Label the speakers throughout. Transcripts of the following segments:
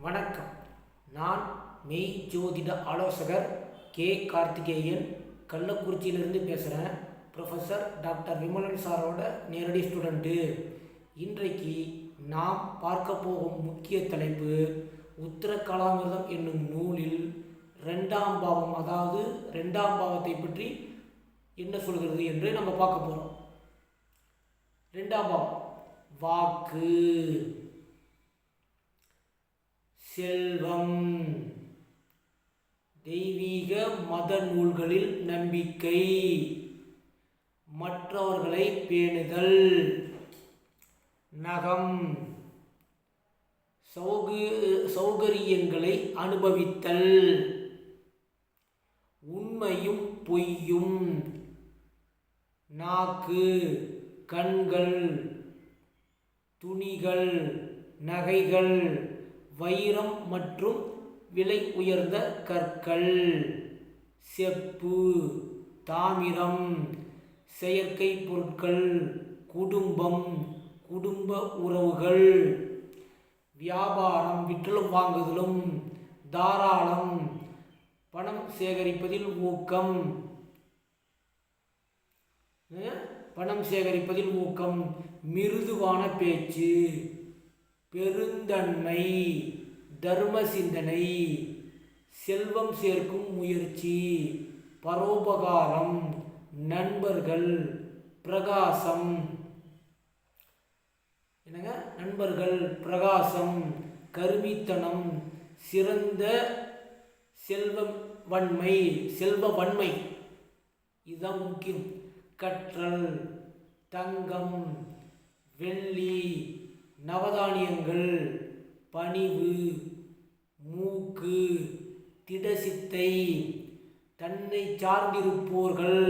Speaker 1: வணக்கம். நான் மெய் ஜோதிட ஆலோசகர் கே கார்த்திகேயன், கள்ளக்குறிச்சியிலிருந்து பேசுகிறேன். ப்ரொஃபஸர் டாக்டர் விமலன் சாரோட நேரடி ஸ்டூடெண்ட்டு. இன்றைக்கு நாம் பார்க்க போகும் முக்கிய தலைப்பு, உத்திரகலாமிர்தம் என்னும் நூலில் ரெண்டாம் பாவம், அதாவது ரெண்டாம் பாவத்தை பற்றி என்ன சொல்கிறது என்று நம்ம பார்க்க போகிறோம். ரெண்டாம் பாவம் வாக்கு, செல்வம், தெய்வீக மத நூல்களில் நம்பிக்கை, மற்றவர்களை பேணுதல், நகம், சௌகரியங்களை அனுபவித்தல், உண்மையும் பொய்யும், நாக்கு, கண்கள், துணிகள், நகைகள், வைரம் மற்றும் விலை உயர்ந்த கற்கள், செப்பு, தாமிரம், செயற்கை பொருட்கள், குடும்பம், குடும்ப உறவுகள், வியாபாரம், விற்றலும் வாங்குதலும், தாராளம், பணம் சேகரிப்பதில் ஊக்கம், மிருதுவான பேச்சு, பெருந்தன்மை, தர்ம சிந்தனை, செல்வம் சேர்க்கும் முயற்சி, பரோபகாரம், நண்பர்கள், பிரகாசம், கருமித்தனம், சிறந்த செல்வ வன்மை, இதுதான் முக்கியம். கற்றல், தங்கம், வெள்ளி, நவதானியங்கள், பணிவு, மூக்கு, திடசித்தை, தன்னை சார்ந்திருப்போர்கள்,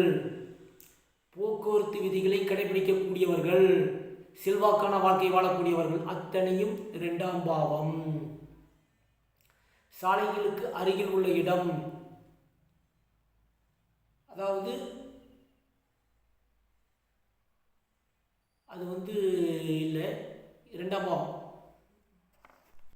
Speaker 1: போக்குவரத்து விதிகளை கடைபிடிக்கக்கூடியவர்கள், செல்வாக்கான வாழ்க்கை வாழக்கூடியவர்கள், அத்தனையும் இரண்டாம் பாவம். சாலைகளுக்கு அருகில் உள்ள இடம், அதாவது அது இல்லை, இரண்டாம் பாவம்.